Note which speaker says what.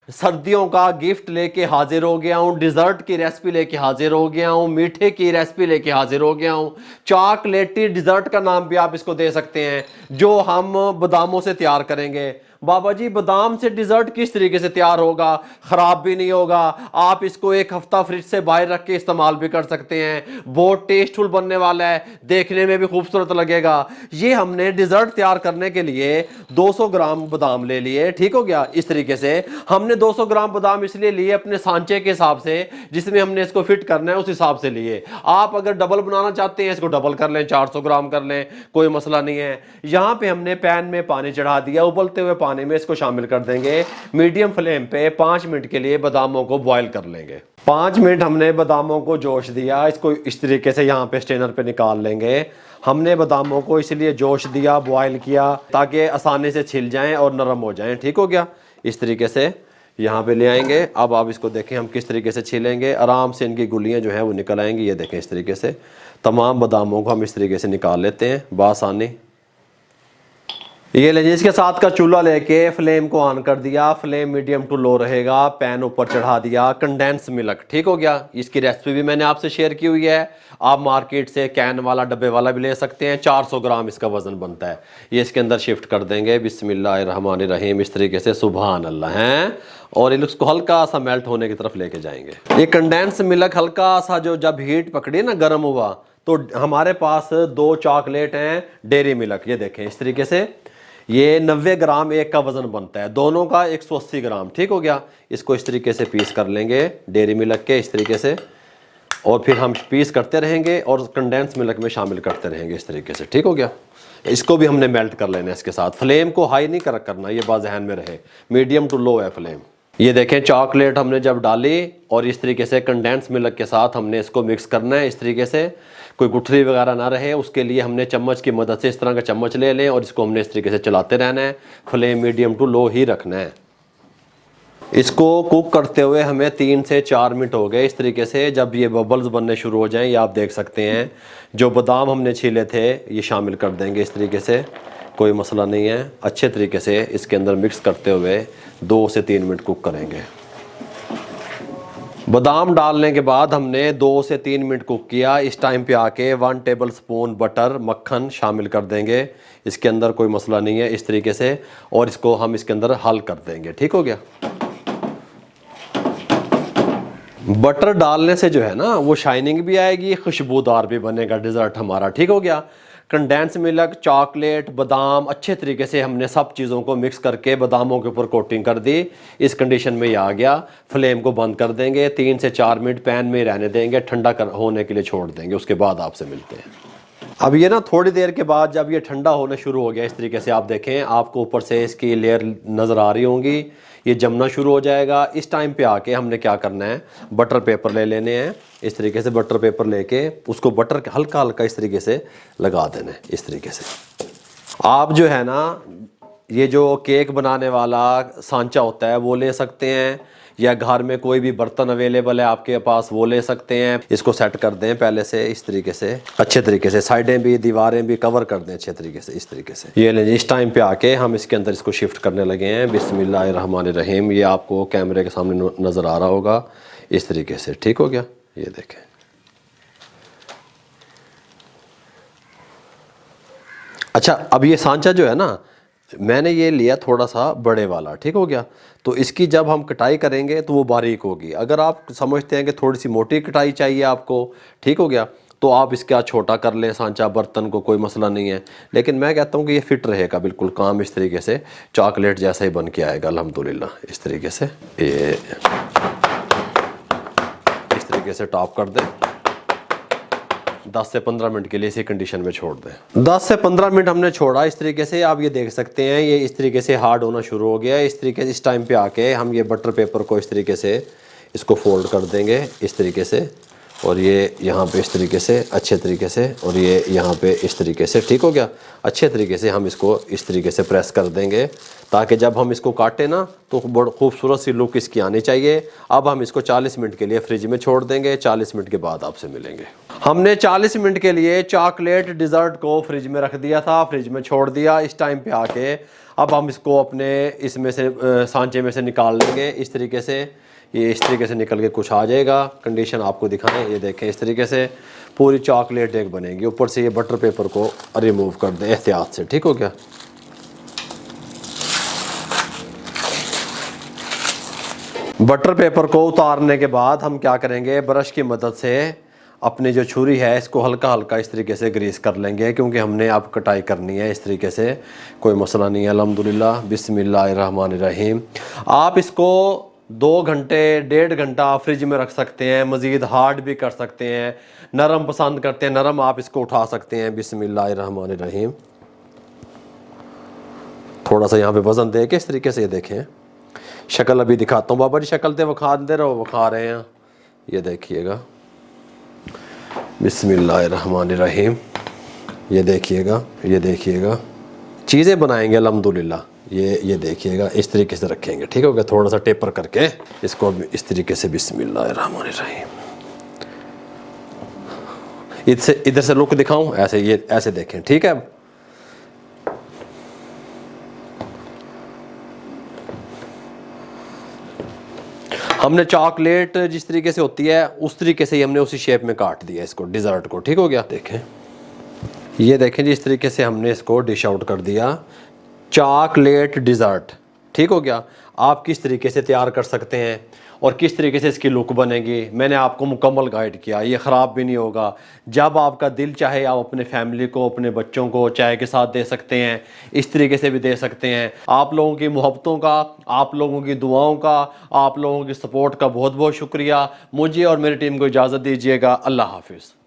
Speaker 1: सर्दियों का गिफ्ट लेके हाजिर हो गया हूँ, डिज़र्ट की रेसिपी लेके हाजिर हो गया हूँ, मीठे की रेसिपी लेके हाजिर हो गया हूँ। चॉकलेटी डिज़र्ट का नाम भी आप इसको दे सकते हैं, जो हम बादामों से तैयार करेंगे। बाबा जी बादाम से डिज़र्ट किस तरीके से तैयार होगा, ख़राब भी नहीं होगा, आप इसको एक हफ्ता फ्रिज से बाहर रख के इस्तेमाल भी कर सकते हैं, बहुत टेस्टफुल बनने वाला है, देखने में भी खूबसूरत लगेगा। ये हमने डिज़र्ट तैयार करने के लिए 200 ग्राम बादाम ले लिए, ठीक हो गया। इस तरीके से हमने 200 ग्राम बादाम इसलिए लिए अपने सांचे के हिसाब से, जिसमें हमने इसको फिट करना है उस हिसाब से लिए। आप अगर डबल बनाना चाहते हैं इसको डबल कर लें, 400 ग्राम कर लें, कोई मसला नहीं है। यहां पे हमने पैन में पानी चढ़ा दिया, उबलते हुए पानी में इसको शामिल कर देंगे। मीडियम फ्लेम पे 5 मिनट के लिए बादामों को बॉयल कर लेंगे। 5 मिनट हमने बादामों को जोश दिया, इसको इस तरीके से यहाँ पे स्ट्रेनर पे निकाल लेंगे। हमने बादामों को इसलिए जोश दिया, बॉयल किया, ताकि आसानी से छिल जाएं और नरम हो जाएं, ठीक हो गया। इस तरीके से यहाँ पे ले आएंगे। अब आप इसको देखें हम किस तरीके से छीलेंगे, आराम से इनकी गुलियाँ जो है वो निकल आएंगी। ये देखें इस तरीके से तमाम बादामों को हम इस तरीके से निकाल लेते हैं बासानी। ये लीजिए, इसके साथ का चूल्हा लेके फ्लेम को ऑन कर दिया, फ्लेम मीडियम टू लो रहेगा, पैन ऊपर चढ़ा दिया। कंडेंस मिल्क, ठीक हो गया। इसकी रेसिपी भी मैंने आपसे शेयर की हुई है, आप मार्केट से कैन वाला डब्बे वाला भी ले सकते हैं। 400 ग्राम इसका वजन बनता है। ये इसके अंदर शिफ्ट कर देंगे। बिस्मिल्लाहिर्रहमानिर्रहीम, इस तरीके से सुभान अल्लाह हैं, और इसको हल्का सा मेल्ट होने की तरफ लेके जाएंगे। ये कंडेंस मिल्क हल्का सा जो जब हीट पकड़ी ना, गर्म हुआ, तो हमारे पास 2 चॉकलेट हैं डेयरी मिल्क। ये देखें इस तरीके से, ये 90 ग्राम एक का वजन बनता है, दोनों का 180 ग्राम, ठीक हो गया। इसको इस तरीके से पीस कर लेंगे डेयरी मिल्क के, इस तरीके से, और फिर हम पीस करते रहेंगे और कंडेंस मिल्क में शामिल करते रहेंगे इस तरीके से, ठीक हो गया। इसको भी हमने मेल्ट कर लेना है इसके साथ। फ्लेम को हाई नहीं करना, ये बात ज़हन में रहे, मीडियम टू लो है फ्लेम। ये देखें चॉकलेट हमने जब डाली और इस तरीके से कंडेंस मिल्क के साथ हमने इसको मिक्स करना है इस तरीके से, कोई गुठली वगैरह ना रहे, उसके लिए हमने चम्मच की मदद से इस तरह का चम्मच ले लें और इसको हमने इस तरीके से चलाते रहना है। फ्लेम मीडियम टू लो ही रखना है। इसको कुक करते हुए हमें 3 से 4 मिनट हो गए इस तरीके से। जब ये बबल्स बनने शुरू हो जाएं, ये आप देख सकते हैं, जो बादाम हमने छीले थे ये शामिल कर देंगे इस तरीके से, कोई मसला नहीं है। अच्छे तरीके से इसके अंदर मिक्स करते हुए 2 से 3 मिनट कुक करेंगे। बादाम डालने के बाद हमने 2 से 3 मिनट कुक किया। इस टाइम पे आके 1 टेबल स्पून बटर मक्खन शामिल कर देंगे इसके अंदर, कोई मसला नहीं है, इस तरीके से, और इसको हम इसके अंदर हल कर देंगे, ठीक हो गया। बटर डालने से जो है ना वो शाइनिंग भी आएगी, खुशबूदार भी बनेगा डिज़र्ट हमारा, ठीक हो गया। कंडेंस मिल्क, चॉकलेट, बादाम, अच्छे तरीके से हमने सब चीज़ों को मिक्स करके बादामों के ऊपर कोटिंग कर दी। इस कंडीशन में ये आ गया। फ्लेम को बंद कर देंगे, 3 से 4 मिनट पैन में रहने देंगे, ठंडा होने के लिए छोड़ देंगे, उसके बाद आपसे मिलते हैं। अब ये ना थोड़ी देर के बाद जब ये ठंडा होने शुरू हो गया इस तरीके से, आप देखें आपको ऊपर से इसकी लेयर नज़र आ रही होंगी, ये जमना शुरू हो जाएगा। इस टाइम पे आके हमने क्या करना है, बटर पेपर ले लेने हैं इस तरीके से। बटर पेपर लेके उसको बटर के हल्का हल्का इस तरीके से लगा देना है इस तरीके से। आप जो है ना ये जो केक बनाने वाला सांचा होता है वो ले सकते हैं, या घर में कोई भी बर्तन अवेलेबल है आपके पास वो ले सकते हैं। इसको सेट कर दें पहले से इस तरीके से, अच्छे तरीके से, साइडें भी दीवारें भी कवर कर दें अच्छे तरीके से इस तरीके से। ये लें, इस टाइम पे आके हम इसके अंदर इसको शिफ्ट करने लगे हैं। बिस्मिल्लाहिर्रहमानिर्रहीम, ये आपको कैमरे के सामने नज़र आ रहा होगा इस तरीके से, ठीक हो गया। ये देखें, अच्छा अब ये सांचा जो है ना मैंने ये लिया थोड़ा सा बड़े वाला, ठीक हो गया। तो इसकी जब हम कटाई करेंगे तो वो बारीक होगी। अगर आप समझते हैं कि थोड़ी सी मोटी कटाई चाहिए आपको, ठीक हो गया, तो आप इसका छोटा कर लें सांचा बर्तन को, कोई मसला नहीं है। लेकिन मैं कहता हूँ कि ये फिट रहेगा बिल्कुल, काम इस तरीके से चॉकलेट जैसा ही बन के आएगा अल्हम्दुलिल्लाह। इस तरीके से ये इस तरीके से टॉप कर दें, 10 से 15 मिनट के लिए इसी कंडीशन में छोड़ दें। 10 से 15 मिनट हमने छोड़ा इस तरीके से। आप ये देख सकते हैं ये इस तरीके से हार्ड होना शुरू हो गया है। इस तरीके से इस टाइम पे आके हम ये बटर पेपर को इस तरीके से इसको फोल्ड कर देंगे इस तरीके से, और ये यहाँ पे इस तरीके से अच्छे तरीके से, और ये यहाँ पे इस तरीके से, ठीक हो गया। अच्छे तरीके से हम इसको इस तरीके से प्रेस कर देंगे ताकि जब हम इसको काटें ना तो बहुत खूबसूरत सी लुक इसकी आनी चाहिए। अब हम इसको 40 मिनट के लिए फ्रिज में छोड़ देंगे। 40 मिनट के बाद आपसे मिलेंगे। हमने 40 मिनट के लिए चॉकलेट डिज़र्ट को फ्रिज में रख दिया था, फ्रिज में छोड़ दिया। इस टाइम पे आके अब हम इसको अपने इसमें से सांचे में से निकाल लेंगे इस तरीके से। ये इस तरीके से निकल के कुछ आ जाएगा। कंडीशन आपको दिखाएं, ये देखें इस तरीके से पूरी चॉकलेट एक बनेगी। ऊपर से ये बटर पेपर को रिमूव कर दें एहतियात से, ठीक हो गया। बटर पेपर को उतारने के बाद हम क्या करेंगे, ब्रश की मदद से अपनी जो छुरी है इसको हल्का हल्का इस तरीके से ग्रीस कर लेंगे, क्योंकि हमने अब कटाई करनी है इस तरीके से। कोई मसला नहीं है। अल्हम्दुलिल्लाह, बिस्मिल्लाहिर्रहमानिर्रहीम। आप इसको 2 घंटे 1.5 घंटा फ्रिज में रख सकते हैं, मज़ीद हार्ड भी कर सकते हैं। नरम पसंद करते हैं नरम, आप इसको उठा सकते हैं। बिस्मिल्लाहिर्रहमानिर्रहीम। थोड़ा सा यहाँ पे वज़न दे के इस तरीके से, ये देखें शक्ल अभी दिखाता हूँ। बाबा जी शक्ल तो वखा दे रहो, वखा रहे हैं। ये देखिएगा, बिस्मिल्लाहिर्रहमानिर्रहीम। ये देखिएगा, ये देखिएगा, चीज़ें बनाएंगे अल्हम्दुलिल्लाह। ये देखिएगा इस तरीके से रखेंगे, ठीक हो गया। थोड़ा सा टेपर करके इसको इस तरीके से, बिस्मिल्लाहिर्रहमानिर्रहीम। इधर से लुक दिखाऊं, ऐसे, ये ऐसे देखें, ठीक है। हमने चॉकलेट जिस तरीके से होती है उस तरीके से ही हमने उसी शेप में काट दिया इसको, डिज़र्ट को, ठीक हो गया। देखें, ये देखें जी, इस तरीके से हमने इसको डिश आउट कर दिया, चॉकलेट डिज़र्ट, ठीक हो गया। आप किस तरीके से तैयार कर सकते हैं और किस तरीके से इसकी लुक बनेगी, मैंने आपको मुकम्मल गाइड किया। ये ख़राब भी नहीं होगा। जब आपका दिल चाहे आप अपने फैमिली को, अपने बच्चों को चाय के साथ दे सकते हैं, इस तरीके से भी दे सकते हैं। आप लोगों की मोहब्बतों का, आप लोगों की दुआओं का, आप लोगों की सपोर्ट का बहुत बहुत शुक्रिया। मुझे और मेरी टीम को इजाज़त दीजिएगा। अल्लाह हाफिज़।